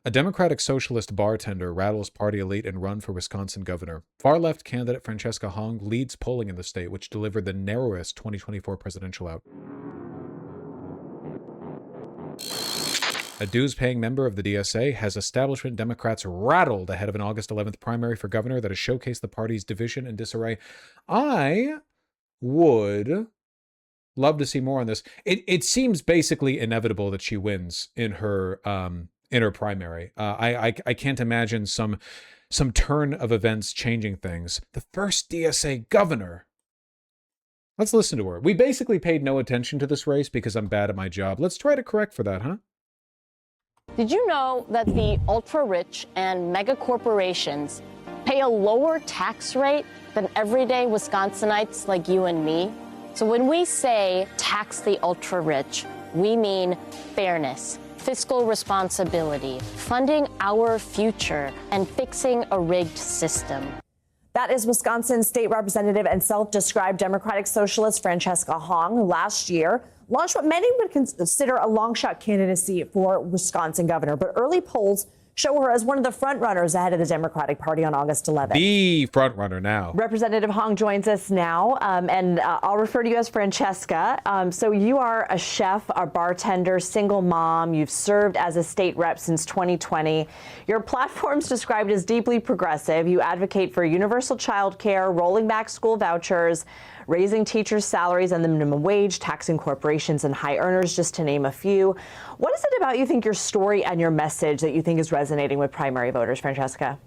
A Democratic Socialist bartender rattles party elite and run for Wisconsin governor. Far-left candidate Francesca leads polling in the state, which delivered the narrowest 2024 presidential out. A dues-paying member of the DSA has establishment Democrats rattled ahead of an August 11th primary for governor that has showcased the party's division and disarray. I would love to see more on this. It seems basically inevitable that she wins in her primary. I can't imagine some turn of events changing things. The first DSA governor. Let's listen to her. We basically paid no attention to this race because I'm bad at my job. Let's try to correct for that, huh? Did you know that the ultra-rich and mega corporations pay a lower tax rate than everyday Wisconsinites like you and me? So when we say tax the ultra-rich, we mean fairness, fiscal responsibility, funding our future, and fixing a rigged system. That is Wisconsin State Representative and self-described Democratic Socialist Francesca who last year launched what many would consider a long-shot candidacy for Wisconsin governor. But early polls show her as one of the front runners ahead of the Democratic Party on August 11th. The front runner now. Representative joins us now, and I'll refer to you as Francesca. So you are a chef, a bartender, single mom. You've served as a state rep since 2020. Your platform's described as deeply progressive. You advocate for universal child care, rolling back school vouchers, raising teachers' salaries and the minimum wage, taxing corporations and high earners, just to name a few. What is it about, you think, your story and your message that you think is resonating with primary voters, Francesca?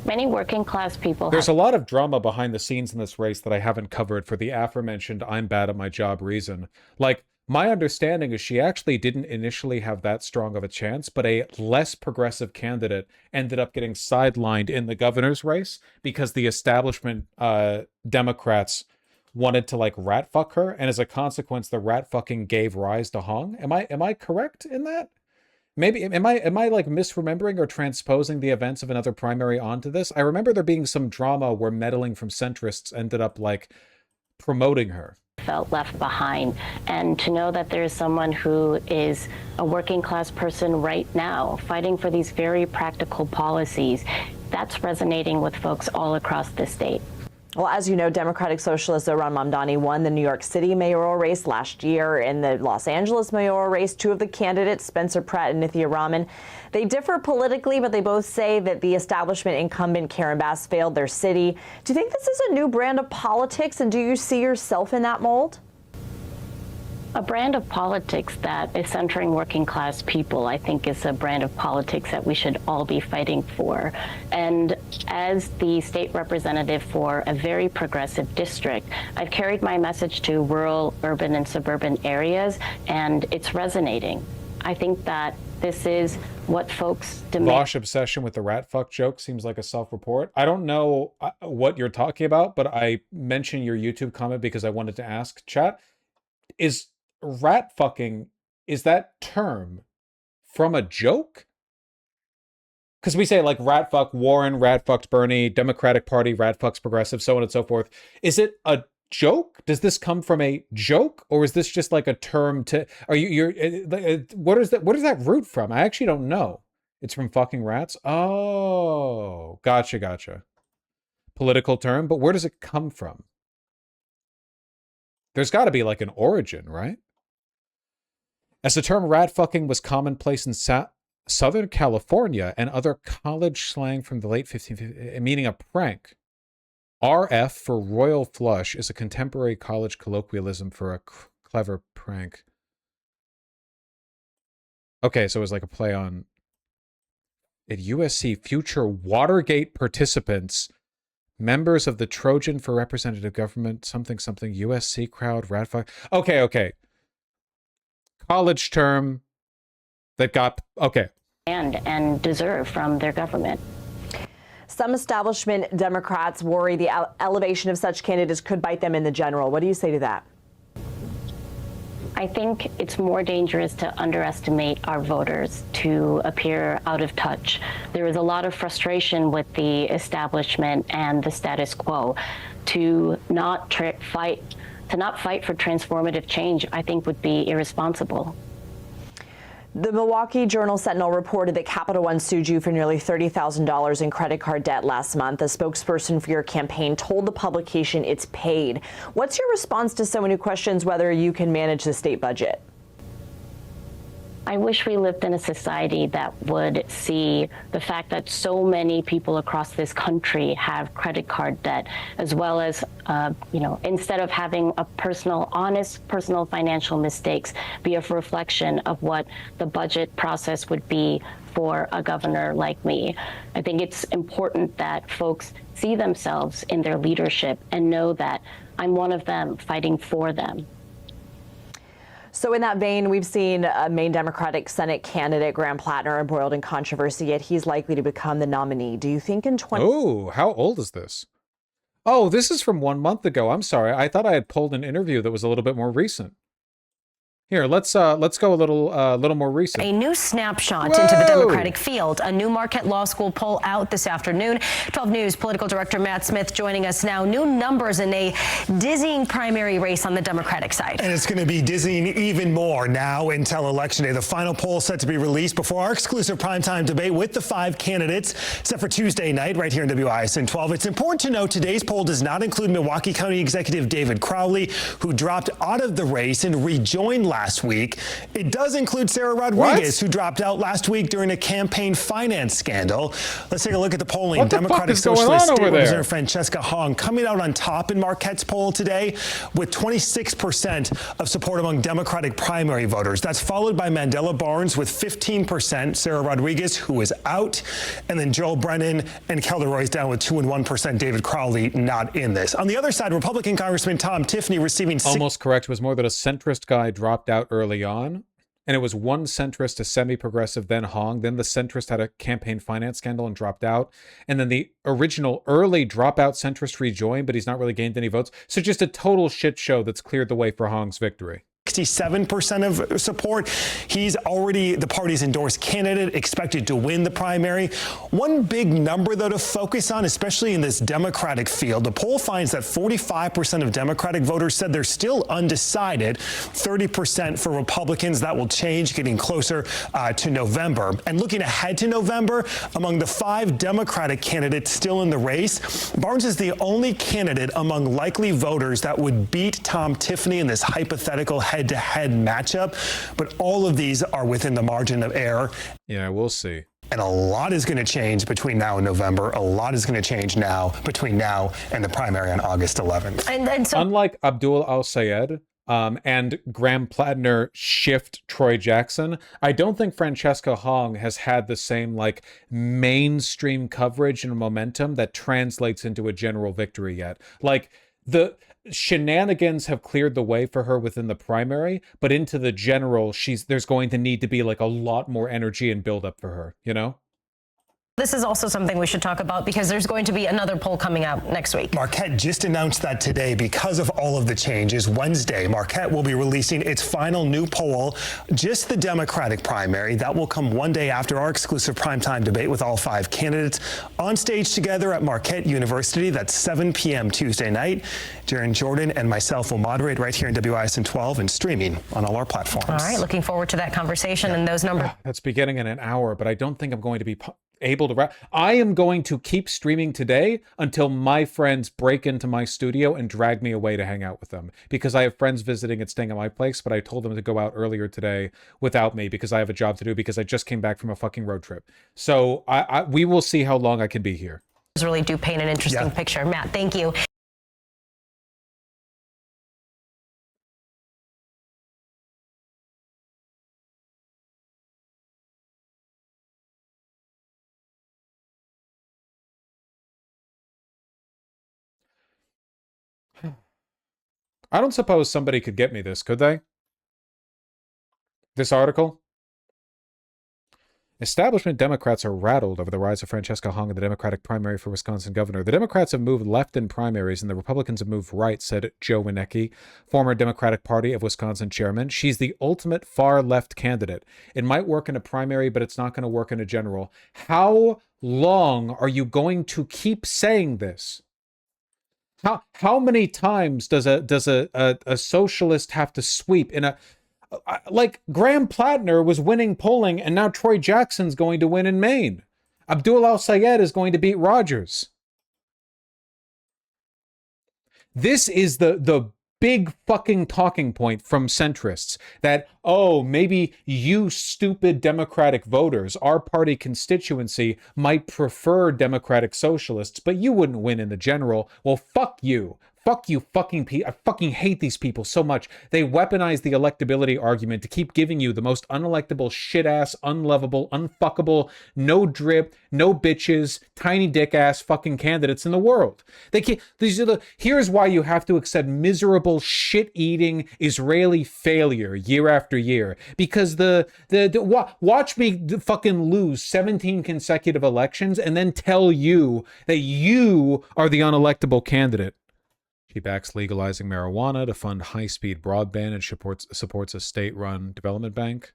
Many working class people. There's a lot of drama behind the scenes in this race that I haven't covered for the aforementioned I'm bad at my job reason. Like, my understanding is she actually didn't initially have that strong of a chance, but a less progressive candidate ended up getting sidelined in the governor's race because the establishment Democrats wanted to like rat fuck her, and as a consequence the rat fucking gave rise to Hong. Am I correct in that? Maybe am I like misremembering or transposing the events of another primary onto this? I remember there being some drama where meddling from centrists ended up like promoting her. Felt left behind, and to know that there is someone who is a working class person right now fighting for these very practical policies, that's resonating with folks all across the state. Well, as you know, Democratic Socialist Zohran Mamdani won the New York City mayoral race last year. In the Los Angeles mayoral race, two of the candidates, Spencer Pratt and Nithya Raman, they differ politically, but they both say that the establishment incumbent Karen Bass failed their city. Do you think this is a new brand of politics, and do you see yourself in that mold? A brand of politics that is centering working class people, I think, is a brand of politics that we should all be fighting for. And as the state representative for a very progressive district, I've carried my message to rural, urban, and suburban areas, and it's resonating. I think that this is what folks demand. Vaush obsession with the rat fuck joke seems like a self-report. I don't know what you're talking about, but I mentioned your YouTube comment because I wanted to ask, chat, is rat fucking, is that term from a joke? Because we say like rat fuck Warren, rat fucked Bernie, Democratic Party, rat fucks progressive, so on and so forth. Is it a joke? Does this come from a joke, or is this just like a term to, are you're what is that, what does that root from? I actually don't know. It's from fucking rats. Oh, gotcha. Political term, but where does it come from? There's got to be like an origin, right? As the term rat fucking was commonplace in Southern California and other college slang from the late 1550s, meaning a prank. RF for royal flush is a contemporary college colloquialism for a clever prank. Okay, so it was like a play on at USC, future Watergate participants, members of the Trojan for representative government, something, USC crowd, rat fuck. Okay. College term that got, okay. And deserve from their government. Some establishment Democrats worry the elevation of such candidates could bite them in the general. What do you say to that? I think it's more dangerous to underestimate our voters, to appear out of touch. There is a lot of frustration with the establishment and the status quo. To not fight for transformative change, I think would be irresponsible. The Milwaukee Journal-Sentinel reported that Capital One sued you for nearly $30,000 in credit card debt last month. A spokesperson for your campaign told the publication it's paid. What's your response to someone who questions whether you can manage the state budget? I wish we lived in a society that would see the fact that so many people across this country have credit card debt, as well as, instead of having a honest personal financial mistakes be a reflection of what the budget process would be for a governor like me. I think it's important that folks see themselves in their leadership and know that I'm one of them fighting for them. So in that vein, we've seen Maine Democratic Senate candidate Graham Plattner embroiled in controversy, yet he's likely to become the nominee. Do you think in 20... Oh, how old is this? Oh, this is from 1 month ago. I'm sorry. I thought I had pulled an interview that was a little bit more recent. Here, let's go a little more recent. A new snapshot into the Democratic field. A new Marquette Law School poll out this afternoon. 12 News political director Matt Smith joining us now. New numbers in a dizzying primary race on the Democratic side. And it's going to be dizzying even more now until Election Day. The final poll set to be released before our exclusive primetime debate with the 5 candidates set for Tuesday night right here in WISN 12. It's important to note today's poll does not include Milwaukee County Executive David Crowley, who dropped out of the race and rejoined last week. It does include Sarah Rodriguez, who dropped out last week during a campaign finance scandal. Let's take a look at the polling. What the Democratic fuck is going Socialist on State over there? Representative Francesca Hong coming out on top in Marquette's poll today with 26% of support among Democratic primary voters. That's followed by Mandela Barnes with 15%, Sarah Rodriguez, who is out, and then Joel Brennan and Kelder Roy's down with 2% and 1%. David Crowley not in this. On the other side, Republican Congressman Tom Tiffany receiving almost correct. It was more that a centrist guy dropped out early on, and it was one centrist, a semi-progressive, then Hong. Then the centrist had a campaign finance scandal and dropped out, and then the original early dropout centrist rejoined, but he's not really gained any votes. So just a total shit show that's cleared the way for Hong's victory. 67% of support. He's already the party's endorsed candidate, expected to win the primary. One big number, though, to focus on, especially in this Democratic field, the poll finds that 45% of Democratic voters said they're still undecided, 30% for Republicans. That will change, getting closer to November. And looking ahead to November, among the 5 Democratic candidates still in the race, Barnes is the only candidate among likely voters that would beat Tom Tiffany in this hypothetical head-to-head matchup, but all of these are within the margin of error. Yeah, we'll see. And a lot is going to change between now and November. A lot is going to change now between now and the primary on August 11th. And so, unlike Abdul Al-Sayed and Graham Plattner shift Troy Jackson, I don't think Francesca Hong has had the same mainstream coverage and momentum that translates into a general victory yet. The shenanigans have cleared the way for her within the primary, but into the general, there's going to need to be a lot more energy and build up for her, you know? this is also something we should talk about because there's going to be another poll coming out next week. Marquette just announced that today because of all of the changes. Wednesday, Marquette will be releasing its final new poll, just the Democratic primary. That will come one day after our exclusive primetime debate with all 5 candidates on stage together at Marquette University. That's 7 p.m. Tuesday night. Jaron Jordan and myself will moderate right here in WISN 12 and streaming on all our platforms. All right, looking forward to that conversation and those numbers. That's beginning in an hour, but I don't think I'm going to be able to wrap. I am going to keep streaming today until my friends break into my studio and drag me away to hang out with them, because I have friends visiting and staying at my place, but I told them to go out earlier today without me because I have a job to do, because I just came back from a fucking road trip. So we will see how long I can be here. Really do paint an interesting picture. Matt, thank you. I don't suppose somebody could get me this, could they? This article? Establishment Democrats are rattled over the rise of Francesca Hong in the Democratic primary for Wisconsin governor. The Democrats have moved left in primaries and the Republicans have moved right, said Joe Winecki, former Democratic Party of Wisconsin chairman. She's the ultimate far-left candidate. It might work in a primary, but it's not going to work in a general. How long are you going to keep saying this? How many times does a socialist have to sweep in a Like, Graham Plattner was winning polling, and now Troy Jackson's going to win in Maine. Abdul Al-Sayed is going to beat Rogers. This is the big fucking talking point from centrists that, oh, maybe you stupid Democratic voters, our party constituency, might prefer Democratic socialists, but you wouldn't win in the general. Well, fuck you. Fuck you fucking people. I fucking hate these people so much. They weaponize the electability argument to keep giving you the most unelectable, shit-ass, unlovable, unfuckable, no drip, no bitches, tiny dick-ass fucking candidates in the world. They can't, here's why you have to accept miserable, shit-eating Israeli failure year after year. Because watch me fucking lose 17 consecutive elections and then tell you that you are the unelectable candidate. She backs legalizing marijuana to fund high-speed broadband and supports a state-run development bank.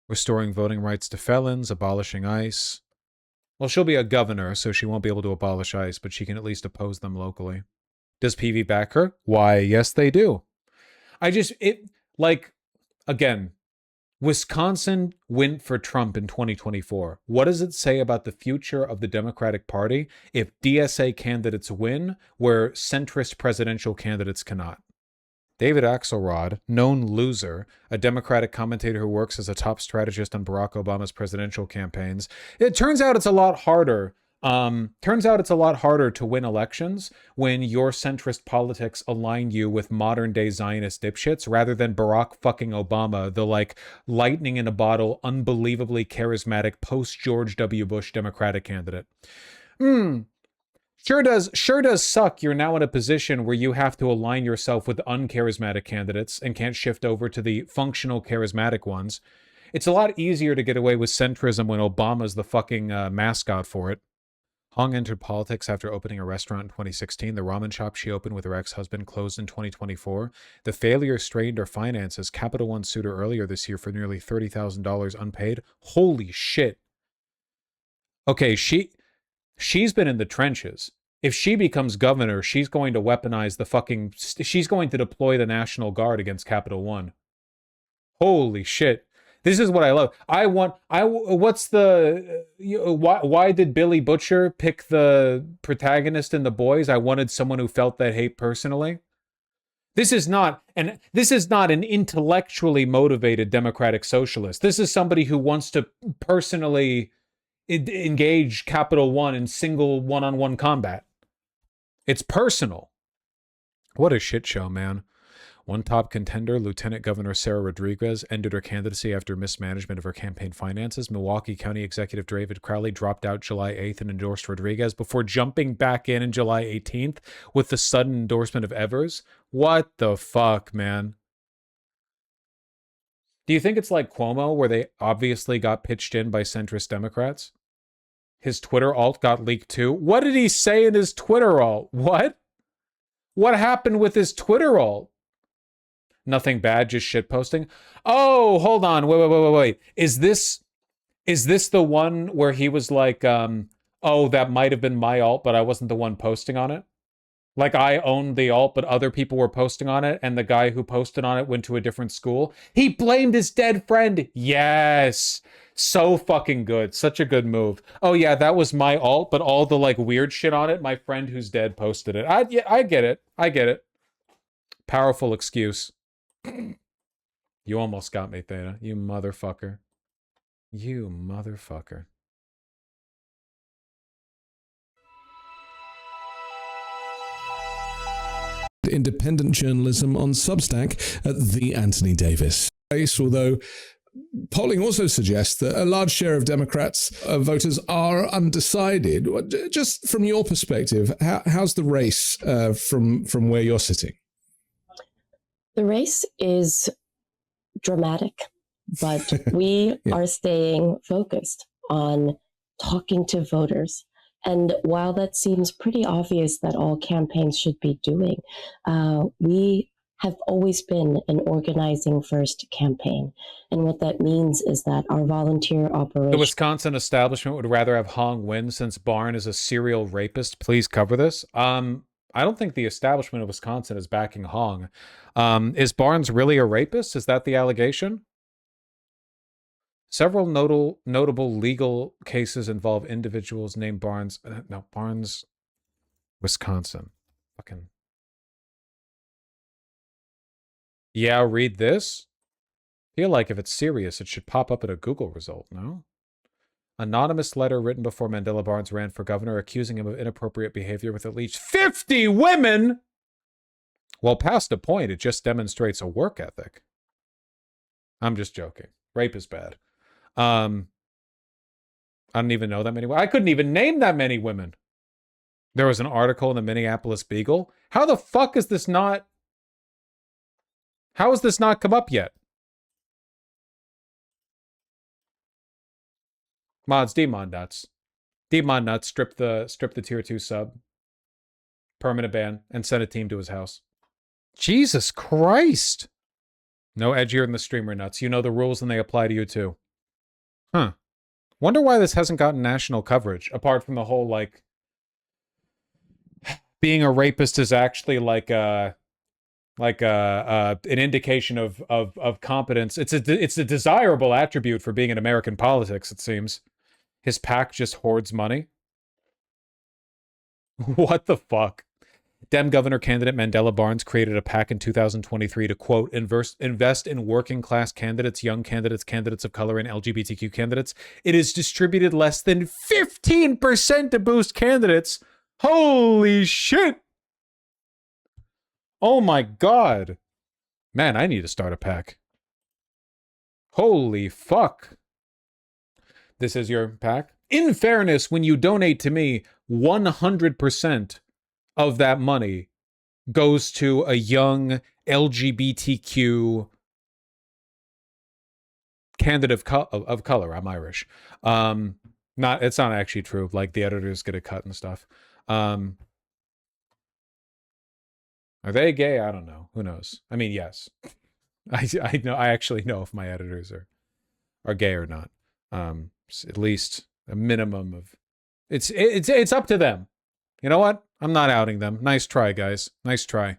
Restoring voting rights to felons, abolishing ICE. Well, she'll be a governor, so she won't be able to abolish ICE, but she can at least oppose them locally. Does PV back her? Why, yes, they do. Again, Wisconsin went for Trump in 2024. What does it say about the future of the Democratic Party if DSA candidates win where centrist presidential candidates cannot? David Axelrod, known loser, a Democratic commentator who works as a top strategist on Barack Obama's presidential campaigns. It turns out it's a lot harder. To win elections when your centrist politics align you with modern day Zionist dipshits rather than Barack fucking Obama, the like lightning in a bottle, unbelievably charismatic post George W. Bush Democratic candidate. Sure does suck. You're now in a position where you have to align yourself with uncharismatic candidates and can't shift over to the functional charismatic ones. It's a lot easier to get away with centrism when Obama's the fucking mascot for it. Hong entered politics after opening a restaurant in 2016. The ramen shop she opened with her ex-husband closed in 2024. The failure strained her finances. Capital One sued her earlier this year for nearly $30,000 unpaid. Holy shit. Okay, she's been in the trenches. If she becomes governor, she's going to weaponize she's going to deploy the National Guard against Capital One. Holy shit. This is what I love. Why did Billy Butcher pick the protagonist in The Boys? I wanted someone who felt that hate personally. This is not an intellectually motivated democratic socialist. This is somebody who wants to personally engage Capital One in single one-on-one combat. It's personal. What a shit show, man. One top contender, Lieutenant Governor Sarah Rodriguez, ended her candidacy after mismanagement of her campaign finances. Milwaukee County Executive David Crowley dropped out July 8th and endorsed Rodriguez before jumping back in July 18th with the sudden endorsement of Evers. What the fuck, man? Do you think it's like Cuomo, where they obviously got pitched in by centrist Democrats? His Twitter alt got leaked too. What did he say in his Twitter alt? What? What happened with his Twitter alt? Nothing bad, just shitposting. Oh, hold on. Wait. Is this the one where he was like, oh, that might have been my alt, but I wasn't the one posting on it? Like, I owned the alt, but other people were posting on it, and the guy who posted on it went to a different school? He blamed his dead friend. Yes. So fucking good. Such a good move. Oh, yeah, that was my alt, but all the, like, weird shit on it, my friend who's dead posted it. I get it. I get it. Powerful excuse. You almost got me, Theta. You motherfucker. You motherfucker. Independent journalism on Substack at The Anthony Davis. Although polling also suggests that a large share of Democrats voters are undecided. Just from your perspective, how's the race from where you're sitting? The race is dramatic, but we are staying focused on talking to voters. And while that seems pretty obvious that all campaigns should be doing, we have always been an organizing first campaign. And what that means is that our volunteer operation... The Wisconsin establishment would rather have Hong win since Barn is a serial rapist. Please cover this. I don't think the establishment of Wisconsin is backing Hong. Is Barnes really a rapist? Is that the allegation? Several notable legal cases involve individuals named Barnes. No, Barnes, Wisconsin. Fucking. Yeah, read this. Feel like if it's serious, it should pop up at a Google result, no? Anonymous letter written before Mandela Barnes ran for governor accusing him of inappropriate behavior with at least 50 women! Well, past a point, it just demonstrates a work ethic. I'm just joking. Rape is bad. I don't even know that many women. I couldn't even name that many women. There was an article in the Minneapolis Beagle. How the fuck is this not... How has this not come up yet? Mods, demon nuts. Demon nuts, strip the tier 2 sub. Permanent ban, and send a team to his house. Jesus Christ! No edgier than the streamer nuts. You know the rules and they apply to you too. Huh. Wonder why this hasn't gotten national coverage, apart from the whole, like, being a rapist is actually like an indication of competence. It's a desirable attribute for being in American politics, it seems. His pack just hoards money. What the fuck? Dem governor candidate Mandela Barnes created a PAC in 2023 to, quote, invest in working class candidates, young candidates, candidates of color, and LGBTQ candidates. It has distributed less than 15% to boost candidates. Holy shit! Oh my god. Man, I need to start a PAC. Holy fuck. This is your PAC. In fairness, when you donate to me, 100% of that money goes to a young LGBTQ candidate of color. I'm Irish. It's not actually true. Like, the editors get a cut and stuff. Are they gay? I don't know. Who knows? I mean, yes. I know. I actually know if my editors are gay or not. At least a minimum of it's up to them. You know what? I'm not outing them. Nice try, guys. Nice try.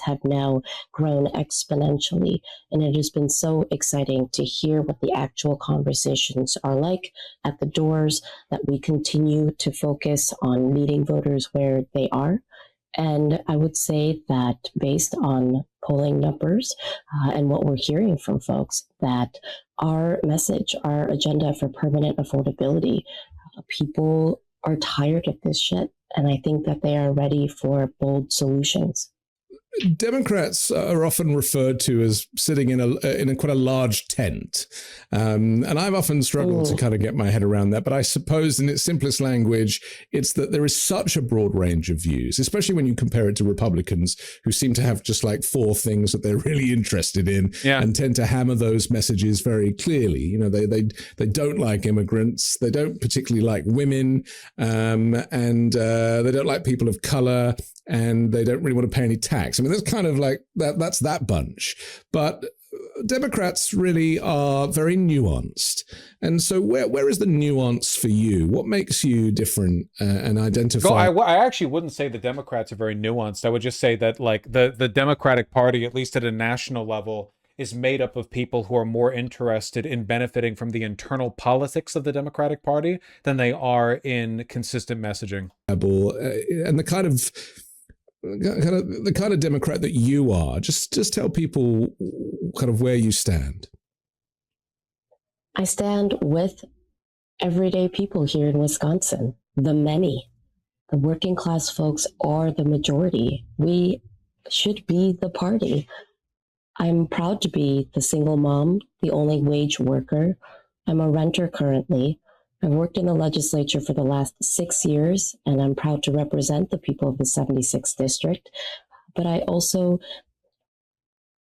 Have now grown exponentially, and it has been so exciting to hear what the actual conversations are like at the doors, that we continue to focus on meeting voters where they are. And I would say that based on polling numbers and what we're hearing from folks, that our message, our agenda for permanent affordability, people are tired of this shit. And I think that they are ready for bold solutions. Democrats are often referred to as sitting in a quite a large tent, and I've often struggled to kind of get my head around that. But I suppose, in its simplest language, it's that there is such a broad range of views, especially when you compare it to Republicans, who seem to have just like 4 things that they're really interested in, and tend to hammer those messages very clearly. You know, they don't like immigrants, they don't particularly like women, and they don't like people of color, and they don't really want to pay any tax. I mean, that's kind of like that's that bunch. But Democrats really are very nuanced. And so where is the nuance for you? What makes you different and identify? I actually wouldn't say the Democrats are very nuanced. I would just say that, like, the Democratic Party, at least at a national level, is made up of people who are more interested in benefiting from the internal politics of the Democratic Party than they are in consistent messaging. And the kind of Democrat that you are, just tell people kind of where you stand. I stand with everyday people here in Wisconsin, the many. The working class folks are the majority. We should be the party. I'm proud to be the single mom, the only wage worker. I'm a renter currently. I've worked in the legislature for the last 6 years, and I'm proud to represent the people of the 76th district. But I also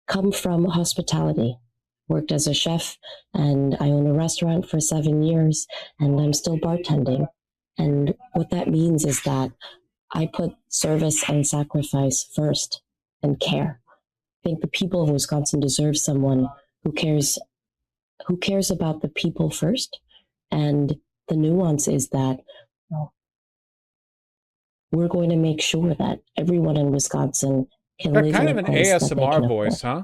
come from hospitality, worked as a chef, and I own a restaurant for 7 years, and I'm still bartending. And what that means is that I put service and sacrifice first, and care. I think the people of Wisconsin deserve someone who cares about the people first. And the nuance is that we're going to make sure that everyone in Wisconsin can Got live kind in of a an place that they ASMR can voice, afford. huh?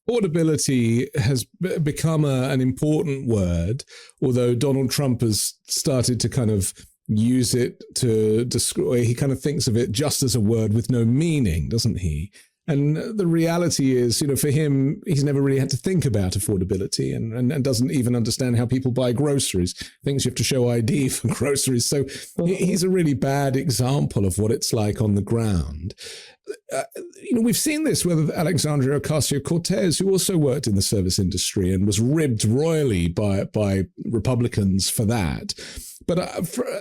Affordability has become an important word, although Donald Trump has started to kind of use it to describe, he kind of thinks of it just as a word with no meaning, doesn't he? And the reality is, for him, he's never really had to think about affordability and doesn't even understand how people buy groceries. Thinks you have to show ID for groceries. So he's a really bad example of what it's like on the ground. We've seen this with Alexandria Ocasio-Cortez, who also worked in the service industry and was ribbed royally by Republicans for that. But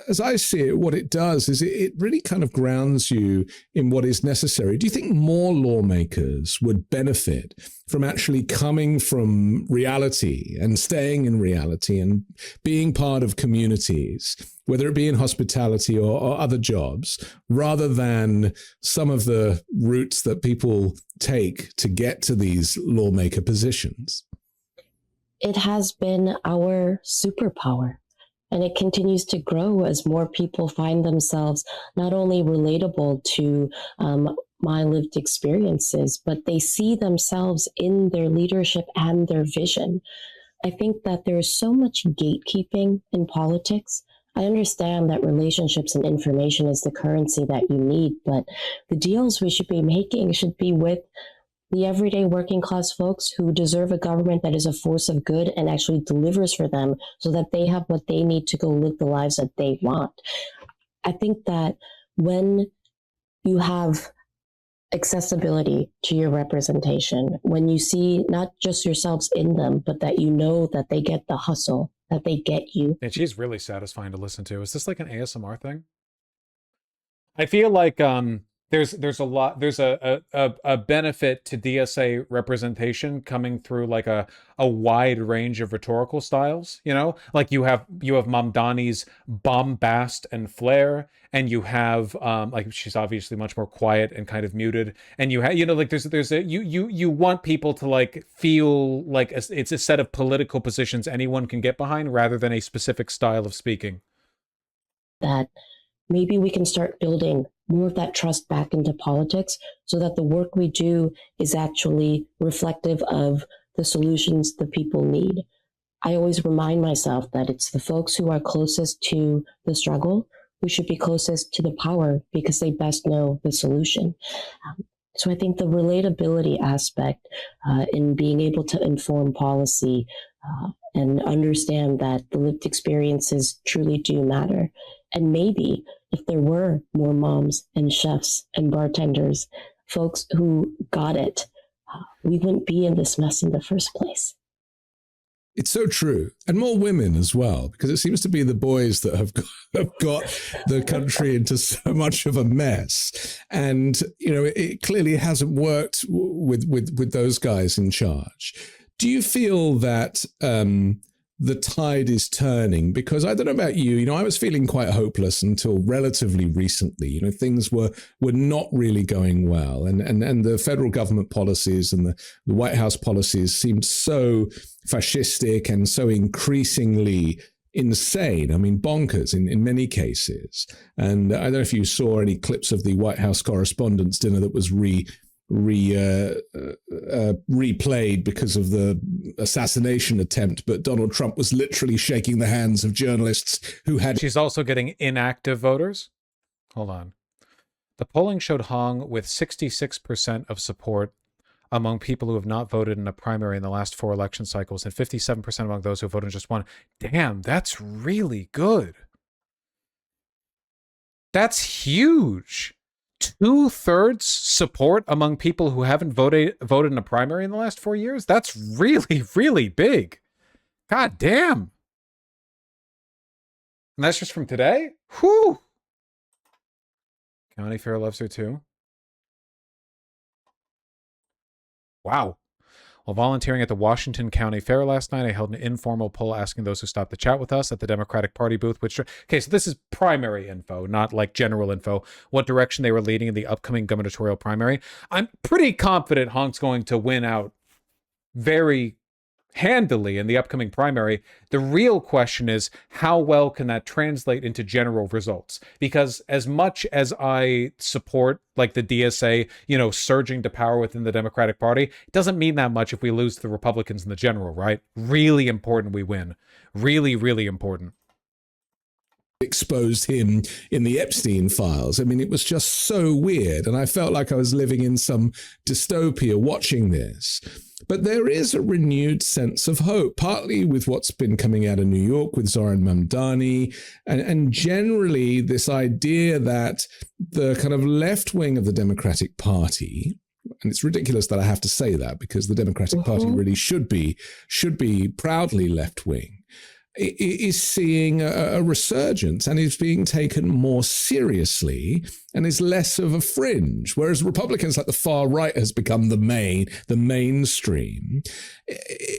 as I see it, what it does is it really kind of grounds you in what is necessary. Do you think more lawmakers would benefit from actually coming from reality and staying in reality and being part of communities, whether it be in hospitality or other jobs, rather than some of the routes that people take to get to these lawmaker positions? It has been our superpower. And it continues to grow as more people find themselves not only relatable to my lived experiences, but they see themselves in their leadership and their vision. I think that there is so much gatekeeping in politics. I understand that relationships and information is the currency that you need, but the deals we should be making should be with the everyday working class folks who deserve a government that is a force of good and actually delivers for them so that they have what they need to go live the lives that they want. I think that when you have accessibility to your representation, when you see not just yourselves in them, but that you know that they get the hustle, that they get you. And she's really satisfying to listen to. Is this like an ASMR thing? I feel like there's a benefit to DSA representation coming through like a wide range of rhetorical styles, like you have Mamdani's bombast and flair, and you have like she's obviously much more quiet and kind of muted, and you have like there's a you want people to like feel like it's a set of political positions anyone can get behind rather than a specific style of speaking. That maybe we can start building more of that trust back into politics so that the work we do is actually reflective of the solutions the people need. I always remind myself that it's the folks who are closest to the struggle who should be closest to the power because they best know the solution. So I think the relatability aspect in being able to inform policy and understand that the lived experiences truly do matter. And maybe if there were more moms and chefs and bartenders, folks who got it, we wouldn't be in this mess in the first place. It's so true. And more women as well, because it seems to be the boys that have got the country into so much of a mess. And, it clearly hasn't worked with those guys in charge. Do you feel that the tide is turning? Because I don't know about you, I was feeling quite hopeless until relatively recently. Things were not really going well. And the federal government policies and the White House policies seemed so fascistic and so increasingly insane. I mean, bonkers in many cases. And I don't know if you saw any clips of the White House Correspondents' Dinner that was replayed because of the assassination attempt, but Donald Trump was literally shaking the hands of journalists who had... She's also getting inactive voters. Hold on. The polling showed Hong with 66% of support among people who have not voted in a primary in the last 4 election cycles, and 57% among those who voted in just one. Damn, that's really good. That's huge. 2/3 support among people who haven't voted in a primary in the last 4 years. That's really, really big. God damn. And that's just from today? Whew. County Fair loves her too. Wow. While volunteering at the Washington County Fair last night, I held an informal poll asking those who stopped to chat with us at the Democratic Party booth, okay, so this is primary info, not like general info, what direction they were leading in the upcoming gubernatorial primary. I'm pretty confident Honk's going to win out very handily in the upcoming primary. The real question is, how well can that translate into general results? Because as much as I support like the DSA, surging to power within the Democratic Party, it doesn't mean that much if we lose to the Republicans in the general, right? Really important we win. Really, really important. Exposed him in the Epstein files. I mean, it was just so weird, and I felt like I was living in some dystopia watching this. But there is a renewed sense of hope, partly with what's been coming out of New York with Zoran Mamdani, and generally this idea that the kind of left wing of the Democratic Party, and it's ridiculous that I have to say that because the Democratic Party really should be proudly left wing, is seeing a resurgence and is being taken more seriously and is less of a fringe, whereas Republicans like the far right has become the mainstream.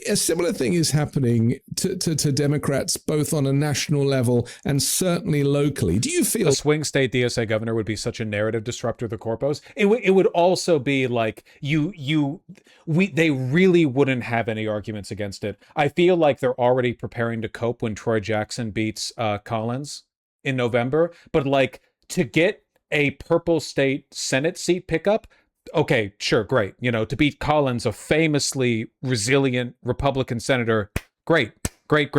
A similar thing is happening to Democrats both on a national level and certainly locally. Do you feel a swing state DSA governor would be such a narrative disruptor to the corpos? It would also be like they really wouldn't have any arguments against it. I feel like they're already preparing to cope when Troy Jackson beats Collins in November, but like to get a purple state Senate seat pickup, okay, sure, great. To beat Collins, a famously resilient Republican senator, great. But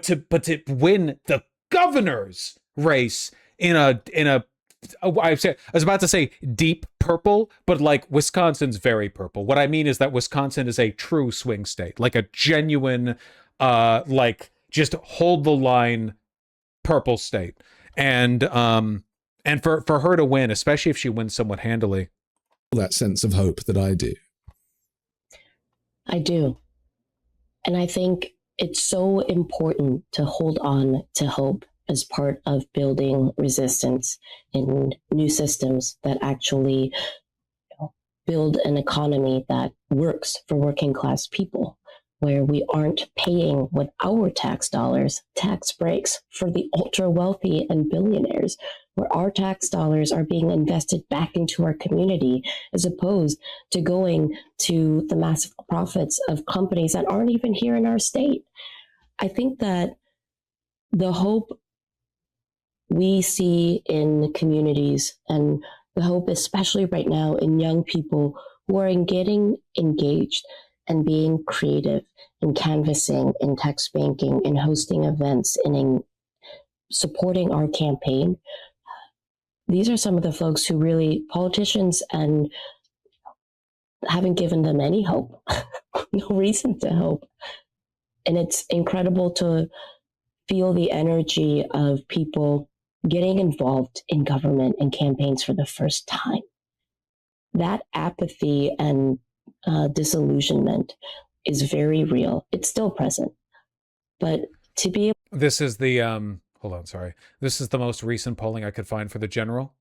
to win the governor's race in a I was about to say deep purple, but like Wisconsin's very purple. What I mean is that Wisconsin is a true swing state, like a genuine, like just hold the line purple state. And for her to win, especially if she wins somewhat handily. That sense of hope that I do. I do. And I think it's so important to hold on to hope as part of building resistance in new systems that actually build an economy that works for working class people, where we aren't paying with our tax dollars tax breaks for the ultra wealthy and billionaires, where our tax dollars are being invested back into our community as opposed to going to the massive profits of companies that aren't even here in our state. I think that the hope we see in communities, and the hope especially right now in young people who are getting engaged and being creative in canvassing, in text banking, in hosting events, and in supporting our campaign. These are some of the folks who really, politicians, and haven't given them any hope, no reason to hope. And it's incredible to feel the energy of people getting involved in government and campaigns for the first time. That apathy and disillusionment is very real. It's still present. But to be able— This is the hold on, sorry. This is the most recent polling I could find for the general.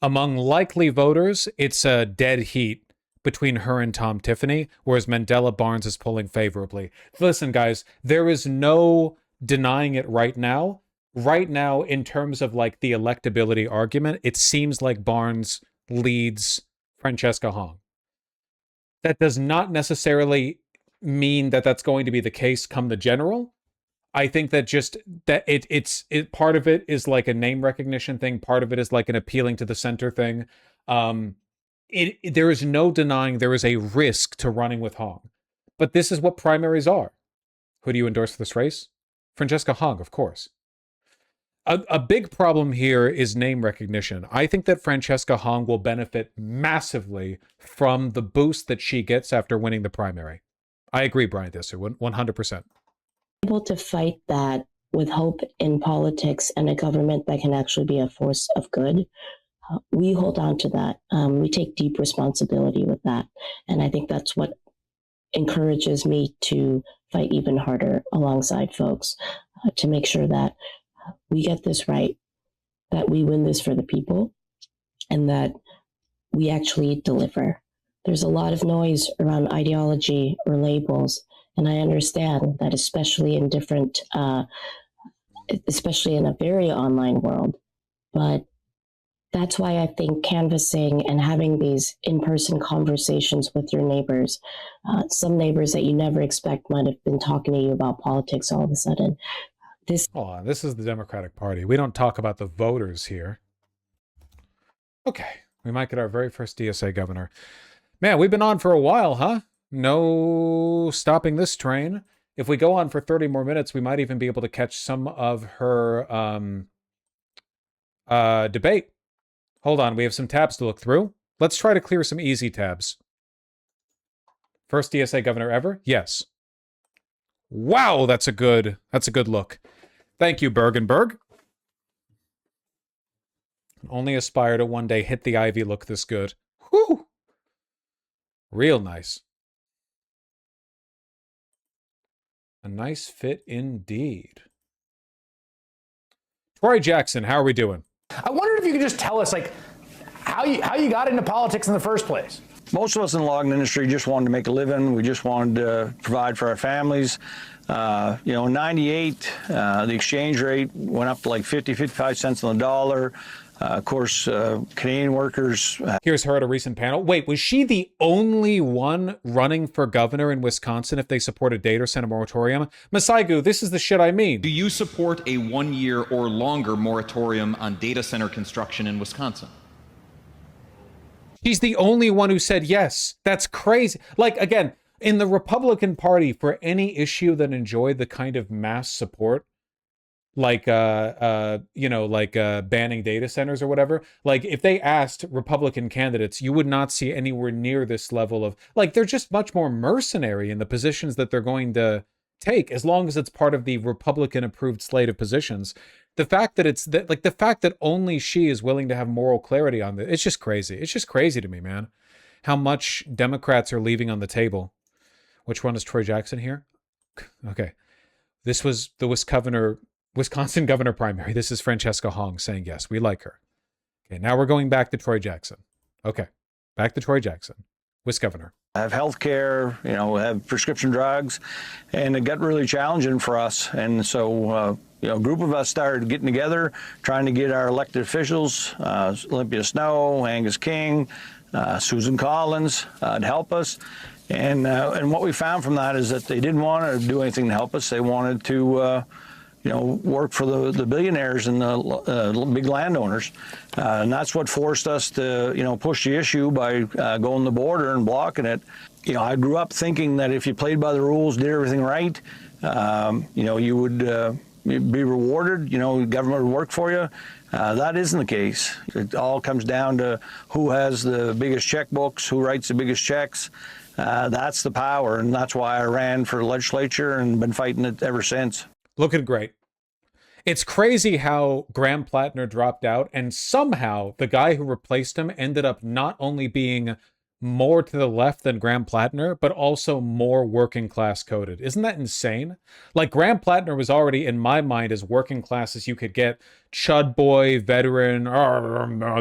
Among likely voters, it's a dead heat between her and Tom Tiffany, whereas Mandela Barnes is polling favorably. Listen, guys, there is no denying it right now. Right now, in terms of like the electability argument, it seems like Barnes leads Francesca Hong. That does not necessarily mean that that's going to be the case come the general. I think that just that it's part of it is like a name recognition thing. Part of it is like an appealing to the center thing. There is no denying there is a risk to running with Hong. But this is what primaries are. Who do you endorse for this race? Francesca Hong, of course. A big problem here is name recognition. I think that Francesca Hong will benefit massively from the boost that she gets after winning the primary. I agree, Brian Disser, 100%. Able to fight that with hope in politics and a government that can actually be a force of good. We hold on to that. We take deep responsibility with that. And I think that's what encourages me to fight even harder alongside folks to make sure that we get this right, that we win this for the people, and that we actually deliver. There's a lot of noise around ideology or labels, and I understand that, especially in especially in a very online world. But That's why I think canvassing and having these in-person conversations with your neighbors, some neighbors that you never expect might have been talking to you about politics all of a sudden. Hold on, this is the Democratic Party. We don't talk about the voters here. Okay, we might get our very first DSA governor. Man, we've been on for a while, huh? No stopping this train. If we go on for 30 more minutes, we might even be able to catch some of her debate. Hold on, we have some tabs to look through. Let's try to clear some easy tabs. First DSA governor ever? Yes. Wow, that's a good look. Thank you, Bergenberg. Only aspire to one day hit the Ivy look this good. Whew. Real nice. A nice fit indeed. Troy Jackson, how are we doing? I wondered if you could just tell us, like, how you got into politics in the first place. Most of us in the logging industry just wanted to make a living. We just wanted to provide for our families. In 98, the exchange rate went up to like 50, 55 cents on the dollar. Of course, Canadian workers. Here's her at a recent panel. Wait, was she the only one running for governor in Wisconsin if they support a data center moratorium? Masaigu, this is the shit I mean. Do you support a 1 year or longer moratorium on data center construction in Wisconsin? She's the only one who said yes. That's crazy. Like, again, in the Republican Party, for any issue that enjoyed the kind of mass support, like banning data centers or whatever, like if they asked Republican candidates, you would not see anywhere near this level of, like, they're just much more mercenary in the positions that they're going to take, as long as it's part of the Republican approved slate of positions. The fact that the fact that only she is willing to have moral clarity on this, it's just crazy. It's just crazy to me, man, how much Democrats are leaving on the table. Which one is Troy Jackson here? Okay. This was the Wisconsin governor primary. This is Francesca Hong saying, yes, we like her. Okay, now we're going back to Troy Jackson. Okay, back to Troy Jackson, Governor. Have health care, have prescription drugs, and it got really challenging for us. And so, a group of us started getting together, trying to get our elected officials, Olympia Snow, Angus King, Susan Collins, to help us. And what we found from that is that they didn't want to do anything to help us. They wanted to, work for the billionaires and the big landowners. And that's what forced us to, push the issue by going the border and blocking it. I grew up thinking that if you played by the rules, did everything right, you would be rewarded, the government would work for you. That isn't the case. It all comes down to who has the biggest checkbooks, who writes the biggest checks. That's the power, and that's why I ran for the legislature and been fighting it ever since. Looking great. It's crazy how Graham Plattner dropped out, and somehow the guy who replaced him ended up not only being more to the left than Graham Plattner, but also more working class coded. Isn't that insane? Like, Graham Plattner was already, in my mind, as working class as you could get. Chud boy, veteran,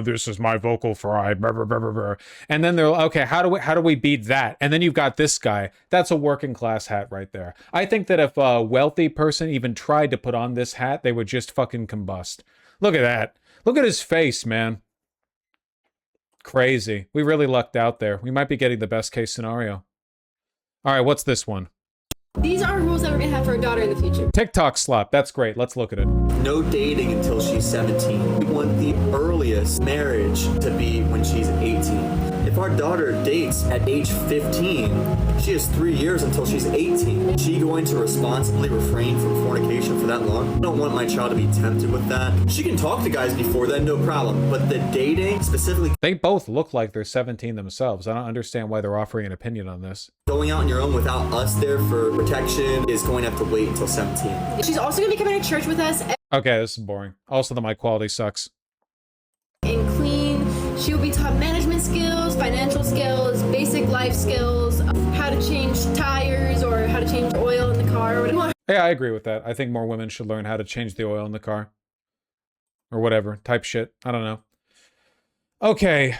this is my vocal fry, blah, blah, blah, blah, blah. And then they're like, okay, how do we beat that? And then you've got this guy. That's a working class hat right there. I think that if a wealthy person even tried to put on this hat, they would just fucking combust. Look at that. Look at his face, man. Crazy. We really lucked out there. We might be getting the best case scenario. All right, what's this one? These are rules that we're gonna have for our daughter in the future. TikTok slap. That's great. Let's look at it. No dating until she's 17. We want the earliest marriage to be when she's 18. If our daughter dates at age 15, she has 3 years until she's 18. Is she going to responsibly refrain from fornication for that long? I don't want my child to be tempted with that. She can talk to guys before then, no problem. But the dating specifically... They both look like they're 17 themselves. I don't understand why they're offering an opinion on this. Going out on your own without us there for protection is going to have to wait until 17. She's also going to be coming to church with us. Okay, this is boring. Also, the mic quality sucks. And clean. She will be taught management skills, financial skills, basic life skills, how to change tires or how to change oil in the car. Or whatever. Yeah, I agree with that. I think more women should learn how to change the oil in the car. Or whatever, type shit. I don't know. Okay,